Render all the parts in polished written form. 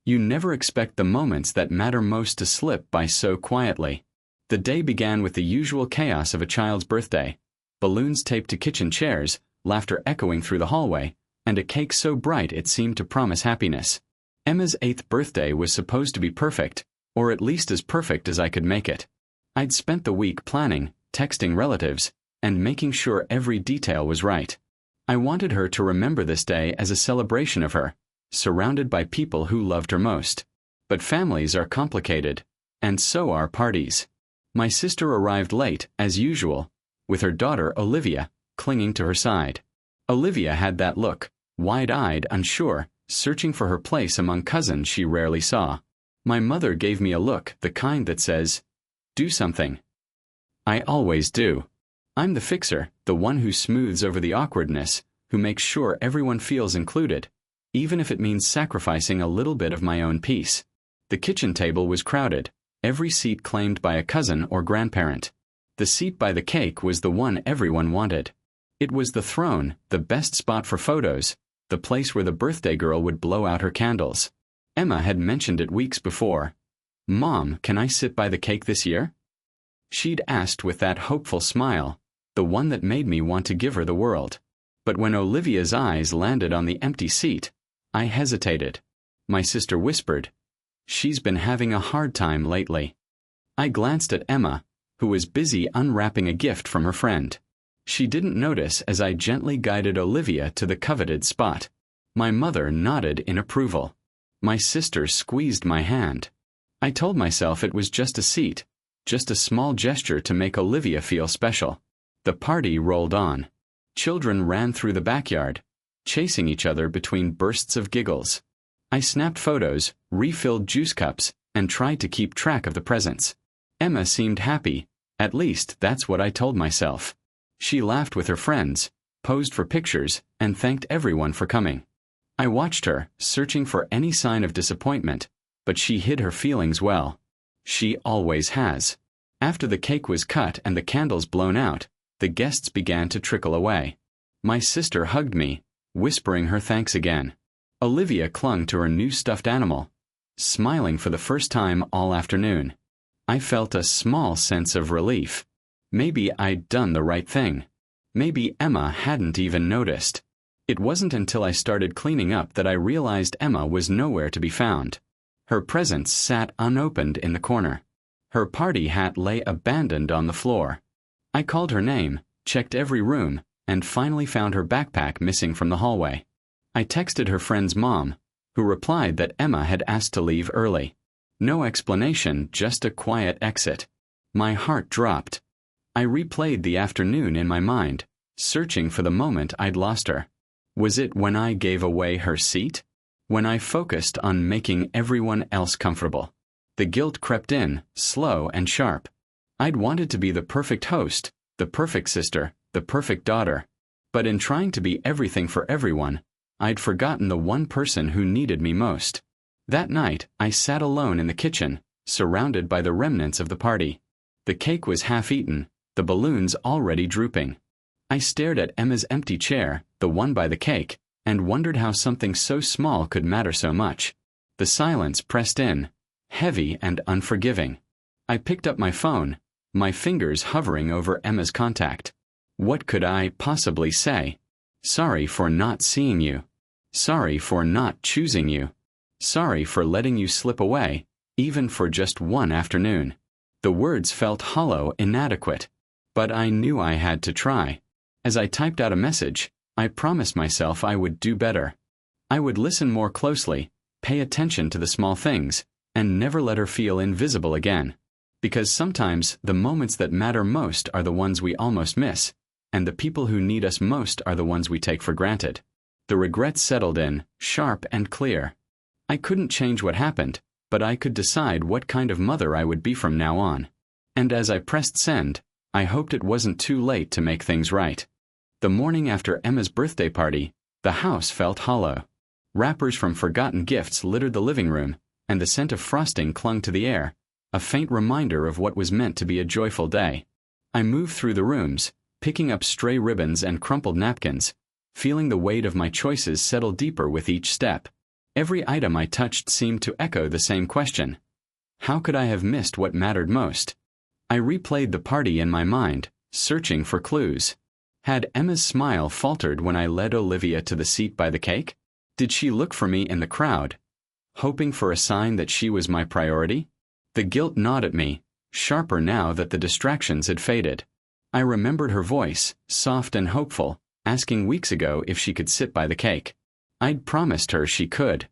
You never expect the moments that matter most to slip by so quietly. The day began with the usual chaos of a child's birthday. Balloons taped to kitchen chairs, laughter echoing through the hallway, and a cake so bright it seemed to promise happiness. Emma's 8th birthday was supposed to be perfect, or at least as perfect as I could make it. I'd spent the week planning, texting relatives, and making sure every detail was right. I wanted her to remember this day as a celebration of her, surrounded by people who loved her most. But families are complicated, and so are parties. My sister arrived late, as usual, with her daughter Olivia clinging to her side. Olivia had that look, wide-eyed, unsure, searching for her place among cousins she rarely saw. My mother gave me a look, the kind that says, "Do something." I always do. I'm the fixer, the one who smooths over the awkwardness, who makes sure everyone feels included, even if it means sacrificing a little bit of my own peace. The kitchen table was crowded, every seat claimed by a cousin or grandparent. The seat by the cake was the one everyone wanted. It was the throne, the best spot for photos, the place where the birthday girl would blow out her candles. Emma had mentioned it weeks before. "Mom, can I sit by the cake this year?" She'd asked with that hopeful smile, the one that made me want to give her the world. But when Olivia's eyes landed on the empty seat, I hesitated. My sister whispered, "She's been having a hard time lately." I glanced at Emma, who was busy unwrapping a gift from her friend. She didn't notice as I gently guided Olivia to the coveted spot. My mother nodded in approval. My sister squeezed my hand. I told myself it was just a seat, just a small gesture to make Olivia feel special. The party rolled on. Children ran through the backyard, chasing each other between bursts of giggles. I snapped photos, refilled juice cups, and tried to keep track of the presents. Emma seemed happy, at least that's what I told myself. She laughed with her friends, posed for pictures, and thanked everyone for coming. I watched her, searching for any sign of disappointment, but she hid her feelings well. She always has. After the cake was cut and the candles blown out, the guests began to trickle away. My sister hugged me, whispering her thanks again. Olivia clung to her new stuffed animal, smiling for the first time all afternoon. I felt a small sense of relief. Maybe I'd done the right thing. Maybe Emma hadn't even noticed. It wasn't until I started cleaning up that I realized Emma was nowhere to be found. Her presents sat unopened in the corner. Her party hat lay abandoned on the floor. I called her name, checked every room, and finally found her backpack missing from the hallway. I texted her friend's mom, who replied that Emma had asked to leave early. No explanation, just a quiet exit. My heart dropped. I replayed the afternoon in my mind, searching for the moment I'd lost her. Was it when I gave away her seat? When I focused on making everyone else comfortable? The guilt crept in, slow and sharp. I'd wanted to be the perfect host, the perfect sister, the perfect daughter. But in trying to be everything for everyone, I'd forgotten the one person who needed me most. That night, I sat alone in the kitchen, surrounded by the remnants of the party. The cake was half-eaten, the balloons already drooping. I stared at Emma's empty chair, the one by the cake, and wondered how something so small could matter so much. The silence pressed in, heavy and unforgiving. I picked up my phone, my fingers hovering over Emma's contact. What could I possibly say? Sorry for not seeing you. Sorry for not choosing you. Sorry for letting you slip away, even for just one afternoon. The words felt hollow, inadequate. But I knew I had to try. As I typed out a message, I promised myself I would do better. I would listen more closely, pay attention to the small things, and never let her feel invisible again. Because sometimes the moments that matter most are the ones we almost miss, and the people who need us most are the ones we take for granted. The regret settled in, sharp and clear. I couldn't change what happened, but I could decide what kind of mother I would be from now on. And as I pressed send, I hoped it wasn't too late to make things right. The morning after Emma's birthday party, the house felt hollow. Wrappers from forgotten gifts littered the living room, and the scent of frosting clung to the air, a faint reminder of what was meant to be a joyful day. I moved through the rooms, picking up stray ribbons and crumpled napkins, feeling the weight of my choices settle deeper with each step. Every item I touched seemed to echo the same question. How could I have missed what mattered most? I replayed the party in my mind, searching for clues. Had Emma's smile faltered when I led Olivia to the seat by the cake? Did she look for me in the crowd, hoping for a sign that she was my priority? The guilt gnawed at me, sharper now that the distractions had faded. I remembered her voice, soft and hopeful, asking weeks ago if she could sit by the cake. I'd promised her she could.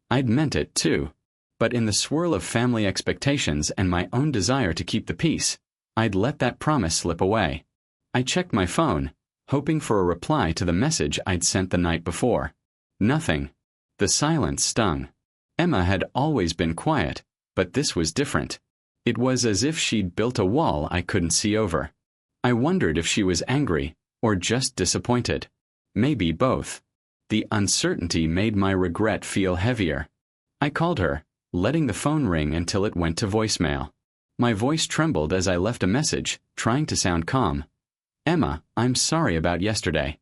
I'd meant it, too. But in the swirl of family expectations and my own desire to keep the peace, I'd let that promise slip away. I checked my phone, hoping for a reply to the message I'd sent the night before. Nothing. The silence stung. Emma had always been quiet, but this was different. It was as if she'd built a wall I couldn't see over. I wondered if she was angry, or just disappointed. Maybe both. The uncertainty made my regret feel heavier. I called her, letting the phone ring until it went to voicemail. My voice trembled as I left a message, trying to sound calm. Emma, I'm sorry about yesterday.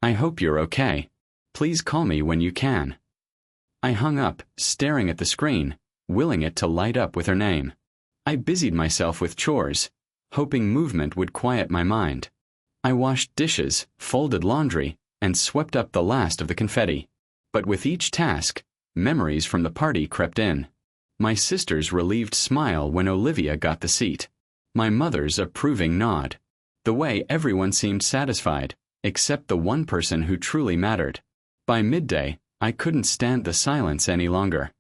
I hope you're okay. Please call me when you can. I hung up, staring at the screen, willing it to light up with her name. I busied myself with chores, hoping movement would quiet my mind. I washed dishes, folded laundry, and swept up the last of the confetti. But with each task, memories from the party crept in. My sister's relieved smile when Olivia got the seat. My mother's approving nod. The way everyone seemed satisfied, except the one person who truly mattered. By midday, I couldn't stand the silence any longer.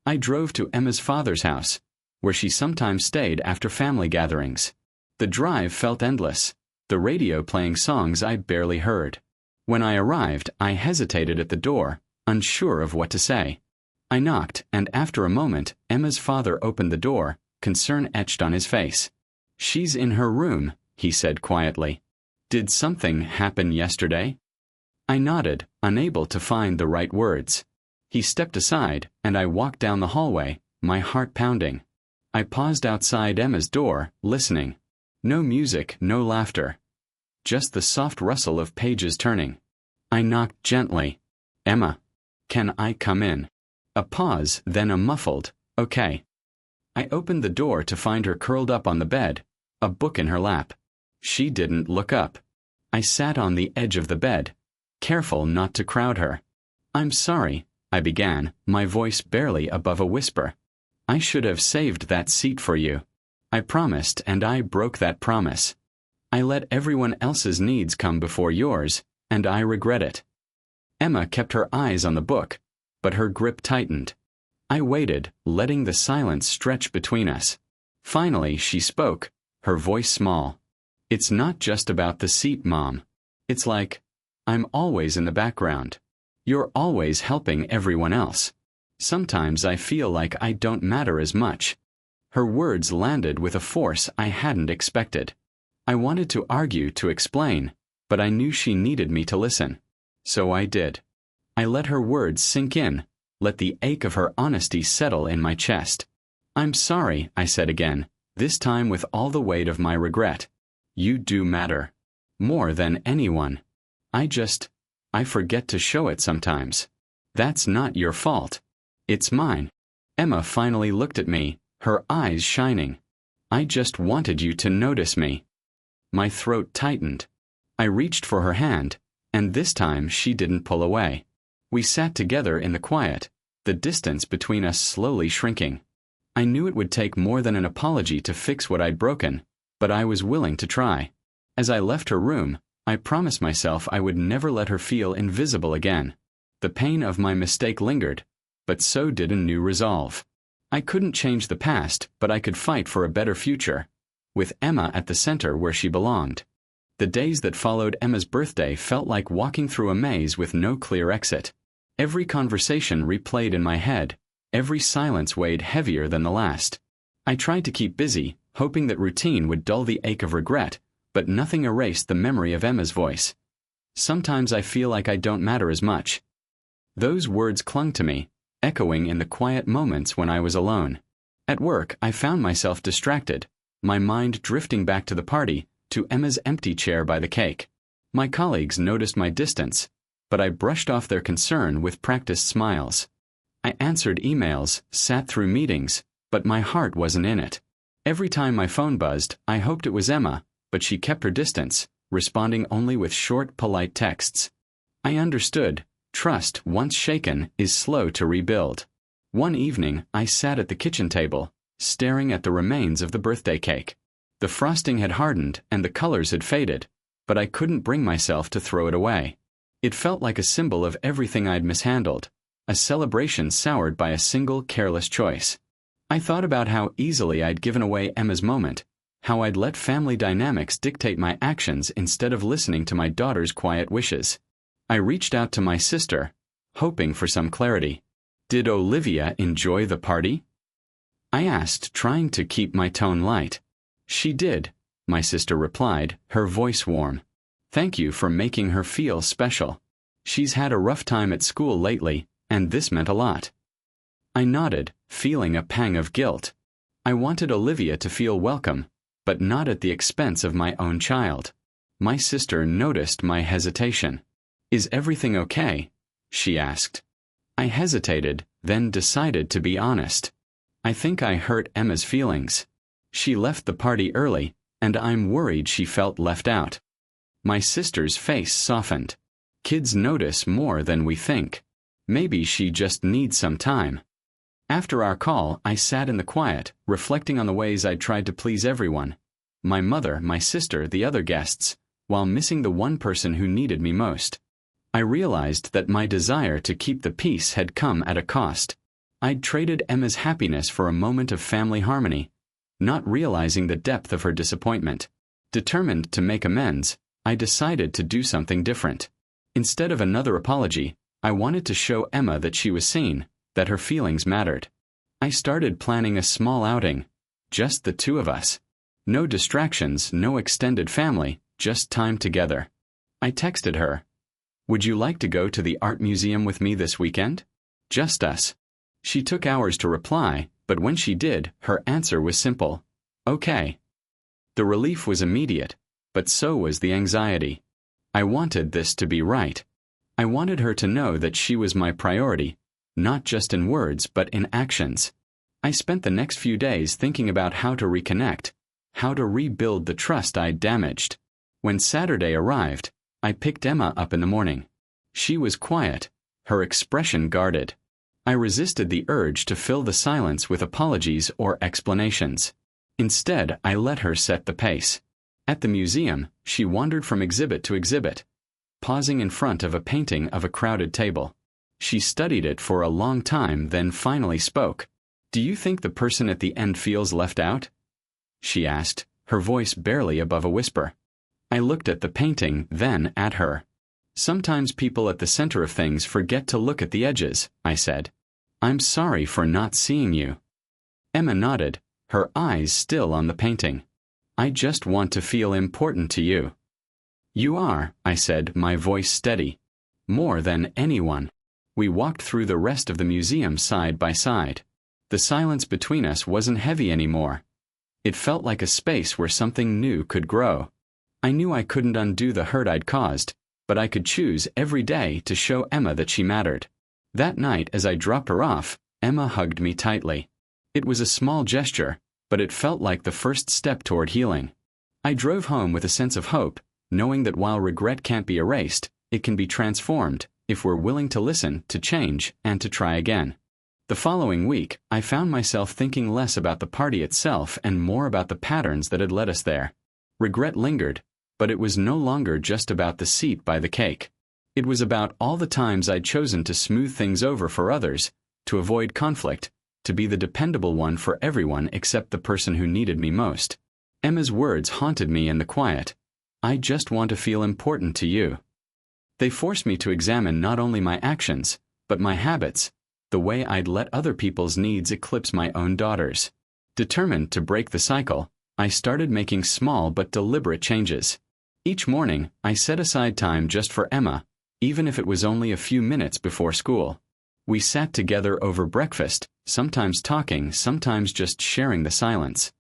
I drove to Emma's father's house, where she sometimes stayed after family gatherings. The drive felt endless, the radio playing songs I barely heard. When I arrived, I hesitated at the door, unsure of what to say. I knocked, and after a moment, Emma's father opened the door, concern etched on his face. She's in her room, he said quietly. Did something happen yesterday? I nodded, unable to find the right words. He stepped aside, and I walked down the hallway, my heart pounding. I paused outside Emma's door, listening. No music, no laughter. Just the soft rustle of pages turning. I knocked gently. Emma, can I come in? A pause, then a muffled, okay. I opened the door to find her curled up on the bed, a book in her lap. She didn't look up. I sat on the edge of the bed, careful not to crowd her. I'm sorry, I began, my voice barely above a whisper. I should have saved that seat for you. I promised, and I broke that promise. I let everyone else's needs come before yours, and I regret it. Emma kept her eyes on the book, but her grip tightened. I waited, letting the silence stretch between us. Finally, she spoke, her voice small. It's not just about the seat, Mom. It's like, I'm always in the background. You're always helping everyone else. Sometimes I feel like I don't matter as much. Her words landed with a force I hadn't expected. I wanted to argue, to explain, but I knew she needed me to listen. So I did. I let her words sink in, let the ache of her honesty settle in my chest. I'm sorry, I said again, this time with all the weight of my regret. You do matter. More than anyone. I forget to show it sometimes. That's not your fault. It's mine. Emma finally looked at me, her eyes shining. I just wanted you to notice me. My throat tightened. I reached for her hand, and this time she didn't pull away. We sat together in the quiet, the distance between us slowly shrinking. I knew it would take more than an apology to fix what I'd broken, but I was willing to try. As I left her room, I promised myself I would never let her feel invisible again. The pain of my mistake lingered, but so did a new resolve. I couldn't change the past, but I could fight for a better future, with Emma at the center where she belonged. The days that followed Emma's birthday felt like walking through a maze with no clear exit. Every conversation replayed in my head, every silence weighed heavier than the last. I tried to keep busy, hoping that routine would dull the ache of regret, but nothing erased the memory of Emma's voice. Sometimes I feel like I don't matter as much. Those words clung to me, echoing in the quiet moments when I was alone. At work, I found myself distracted, my mind drifting back to the party, to Emma's empty chair by the cake. My colleagues noticed my distance, but I brushed off their concern with practiced smiles. I answered emails, sat through meetings, but my heart wasn't in it. Every time my phone buzzed, I hoped it was Emma, but she kept her distance, responding only with short, polite texts. I understood. Trust, once shaken, is slow to rebuild. One evening, I sat at the kitchen table, staring at the remains of the birthday cake. The frosting had hardened and the colors had faded, but I couldn't bring myself to throw it away. It felt like a symbol of everything I'd mishandled, a celebration soured by a single careless choice. I thought about how easily I'd given away Emma's moment, how I'd let family dynamics dictate my actions instead of listening to my daughter's quiet wishes. I reached out to my sister, hoping for some clarity. Did Olivia enjoy the party? I asked, trying to keep my tone light. She did, my sister replied, her voice warm. Thank you for making her feel special. She's had a rough time at school lately, and this meant a lot. I nodded, feeling a pang of guilt. I wanted Olivia to feel welcome, but not at the expense of my own child. My sister noticed my hesitation. Is everything okay? She asked. I hesitated, then decided to be honest. I think I hurt Emma's feelings. She left the party early, and I'm worried she felt left out. My sister's face softened. Kids notice more than we think. Maybe she just needs some time. After our call, I sat in the quiet, reflecting on the ways I'd tried to please everyone. My mother, my sister, the other guests, while missing the one person who needed me most. I realized that my desire to keep the peace had come at a cost. I'd traded Emma's happiness for a moment of family harmony, not realizing the depth of her disappointment. Determined to make amends, I decided to do something different. Instead of another apology, I wanted to show Emma that she was seen, that her feelings mattered. I started planning a small outing, just the two of us. No distractions, no extended family, just time together. I texted her. Would you like to go to the art museum with me this weekend? Just us. She took hours to reply, but when she did, her answer was simple. Okay. The relief was immediate, but so was the anxiety. I wanted this to be right. I wanted her to know that she was my priority, not just in words but in actions. I spent the next few days thinking about how to reconnect, how to rebuild the trust I'd damaged. When Saturday arrived, I picked Emma up in the morning. She was quiet, her expression guarded. I resisted the urge to fill the silence with apologies or explanations. Instead, I let her set the pace. At the museum, she wandered from exhibit to exhibit, pausing in front of a painting of a crowded table. She studied it for a long time, then finally spoke. Do you think the person at the end feels left out? She asked, her voice barely above a whisper. I looked at the painting, then at her. Sometimes people at the center of things forget to look at the edges, I said. I'm sorry for not seeing you. Emma nodded, her eyes still on the painting. I just want to feel important to you. You are, I said, my voice steady. More than anyone. We walked through the rest of the museum side by side. The silence between us wasn't heavy anymore. It felt like a space where something new could grow. I knew I couldn't undo the hurt I'd caused, but I could choose every day to show Emma that she mattered. That night, as I dropped her off, Emma hugged me tightly. It was a small gesture, but it felt like the first step toward healing. I drove home with a sense of hope, knowing that while regret can't be erased, it can be transformed if we're willing to listen, to change, and to try again. The following week, I found myself thinking less about the party itself and more about the patterns that had led us there. Regret lingered, but it was no longer just about the seat by the cake. It was about all the times I'd chosen to smooth things over for others, to avoid conflict, to be the dependable one for everyone except the person who needed me most. Emma's words haunted me in the quiet. I just want to feel important to you. They forced me to examine not only my actions, but my habits, the way I'd let other people's needs eclipse my own daughter's. Determined to break the cycle, I started making small but deliberate changes. Each morning, I set aside time just for Emma, even if it was only a few minutes before school. We sat together over breakfast, sometimes talking, sometimes just sharing the silence.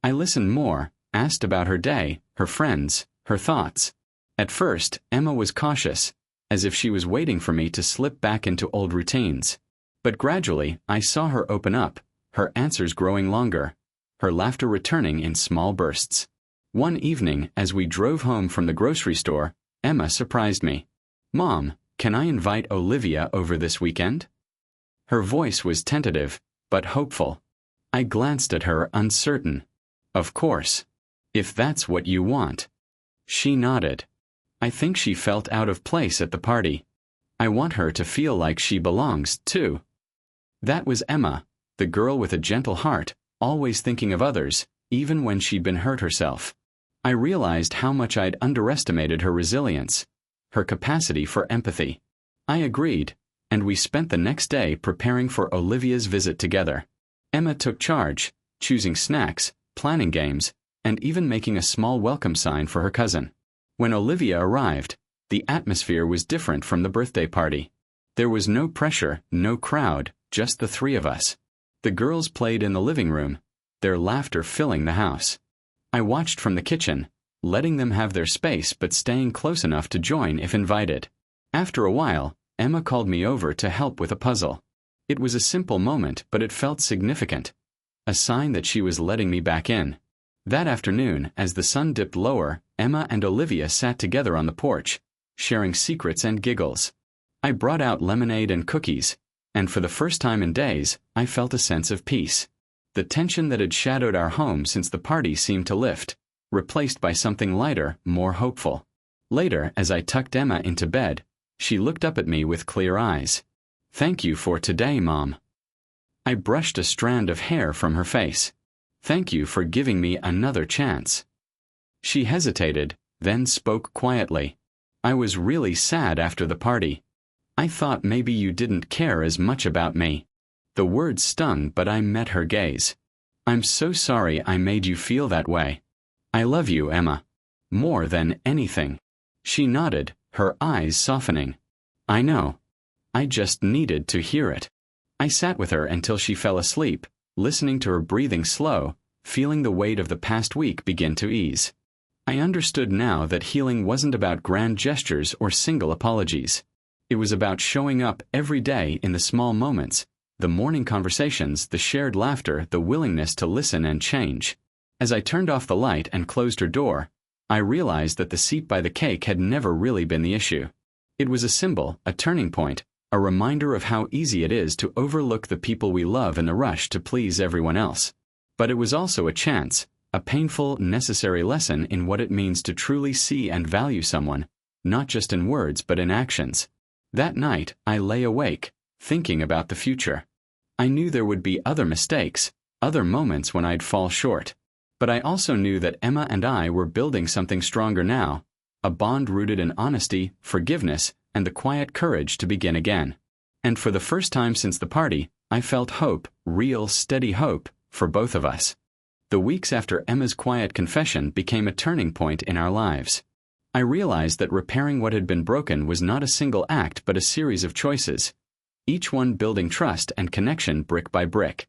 I listened more, asked about her day, her friends, her thoughts. At first, Emma was cautious, as if she was waiting for me to slip back into old routines. But gradually, I saw her open up, her answers growing longer, her laughter returning in small bursts. One evening, as we drove home from the grocery store, Emma surprised me. "Mom, can I invite Olivia over this weekend?" Her voice was tentative, but hopeful. I glanced at her, uncertain. "Of course. If that's what you want." She nodded. I think she felt out of place at the party. I want her to feel like she belongs, too. That was Emma, the girl with a gentle heart, always thinking of others, even when she'd been hurt herself. I realized how much I'd underestimated her resilience, her capacity for empathy. I agreed, and we spent the next day preparing for Olivia's visit together. Emma took charge, choosing snacks, planning games, and even making a small welcome sign for her cousin. When Olivia arrived, the atmosphere was different from the birthday party. There was no pressure, no crowd, just the three of us. The girls played in the living room, their laughter filling the house. I watched from the kitchen, letting them have their space but staying close enough to join if invited. After a while, Emma called me over to help with a puzzle. It was a simple moment, but it felt significant. A sign that she was letting me back in. That afternoon, as the sun dipped lower, Emma and Olivia sat together on the porch, sharing secrets and giggles. I brought out lemonade and cookies, and for the first time in days, I felt a sense of peace. The tension that had shadowed our home since the party seemed to lift, replaced by something lighter, more hopeful. Later, as I tucked Emma into bed, she looked up at me with clear eyes. "Thank you for today, Mom." I brushed a strand of hair from her face. "Thank you for giving me another chance." She hesitated, then spoke quietly. "I was really sad after the party. I thought maybe you didn't care as much about me." The words stung, but I met her gaze. "I'm so sorry I made you feel that way. I love you, Emma. More than anything." She nodded, her eyes softening. "I know. I just needed to hear it." I sat with her until she fell asleep, listening to her breathing slow, feeling the weight of the past week begin to ease. I understood now that healing wasn't about grand gestures or single apologies. It was about showing up every day in the small moments, the morning conversations, the shared laughter, the willingness to listen and change. As I turned off the light and closed her door, I realized that the seat by the cake had never really been the issue. It was a symbol, a turning point, a reminder of how easy it is to overlook the people we love in the rush to please everyone else. But it was also a chance, a painful, necessary lesson in what it means to truly see and value someone, not just in words but in actions. That night, I lay awake, thinking about the future. I knew there would be other mistakes, other moments when I'd fall short. But I also knew that Emma and I were building something stronger now, a bond rooted in honesty, forgiveness, and the quiet courage to begin again. And for the first time since the party, I felt hope, real, steady hope, for both of us. The weeks after Emma's quiet confession became a turning point in our lives. I realized that repairing what had been broken was not a single act but a series of choices, each one building trust and connection brick by brick.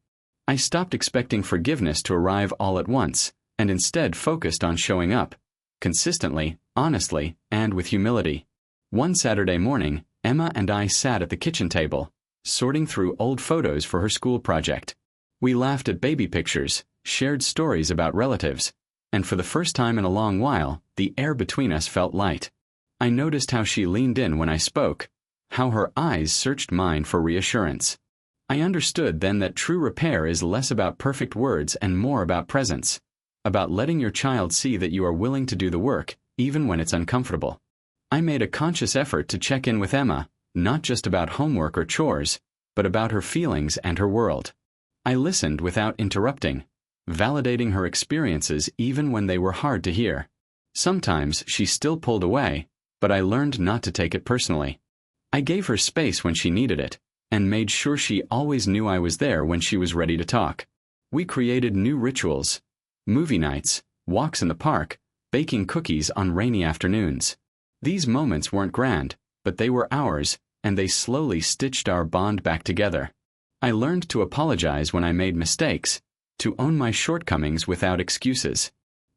I stopped expecting forgiveness to arrive all at once, and instead focused on showing up, consistently, honestly, and with humility. One Saturday morning, Emma and I sat at the kitchen table, sorting through old photos for her school project. We laughed at baby pictures, shared stories about relatives, and for the first time in a long while, the air between us felt light. I noticed how she leaned in when I spoke, how her eyes searched mine for reassurance. I understood then that true repair is less about perfect words and more about presence, about letting your child see that you are willing to do the work, even when it's uncomfortable. I made a conscious effort to check in with Emma, not just about homework or chores, but about her feelings and her world. I listened without interrupting, validating her experiences even when they were hard to hear. Sometimes she still pulled away, but I learned not to take it personally. I gave her space when she needed it, and made sure she always knew I was there when she was ready to talk. We created new rituals, movie nights, walks in the park, baking cookies on rainy afternoons. These moments weren't grand, but they were ours, and they slowly stitched our bond back together. I learned to apologize when I made mistakes, to own my shortcomings without excuses.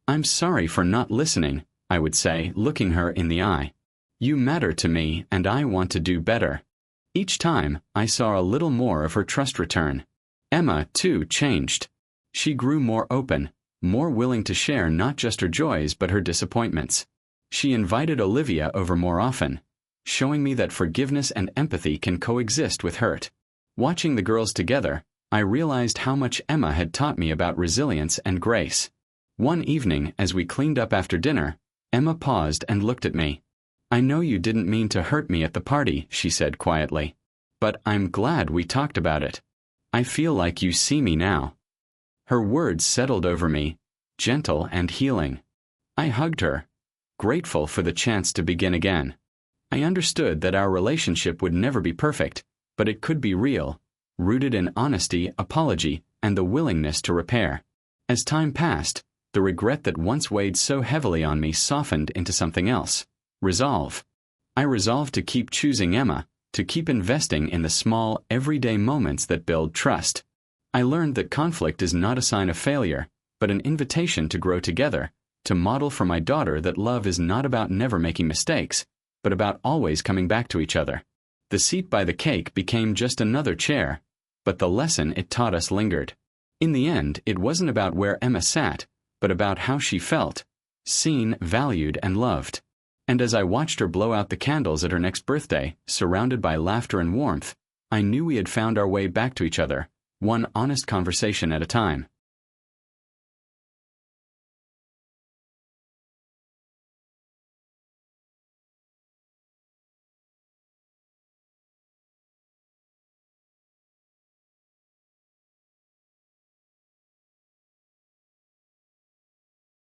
"I'm sorry for not listening," I would say, looking her in the eye. "You matter to me, and I want to do better." Each time, I saw a little more of her trust return. Emma, too, changed. She grew more open, more willing to share not just her joys but her disappointments. She invited Olivia over more often, showing me that forgiveness and empathy can coexist with hurt. Watching the girls together, I realized how much Emma had taught me about resilience and grace. One evening, as we cleaned up after dinner, Emma paused and looked at me. "I know you didn't mean to hurt me at the party," she said quietly. "But I'm glad we talked about it. I feel like you see me now." Her words settled over me, gentle and healing. I hugged her, grateful for the chance to begin again. I understood that our relationship would never be perfect, but it could be real, rooted in honesty, apology, and the willingness to repair. As time passed, the regret that once weighed so heavily on me softened into something else: resolve. I resolved to keep choosing Emma, to keep investing in the small, everyday moments that build trust. I learned that conflict is not a sign of failure, but an invitation to grow together, to model for my daughter that love is not about never making mistakes, but about always coming back to each other. The seat by the cake became just another chair, but the lesson it taught us lingered. In the end, it wasn't about where Emma sat, but about how she felt, seen, valued, and loved. And as I watched her blow out the candles at her next birthday, surrounded by laughter and warmth, I knew we had found our way back to each other, one honest conversation at a time.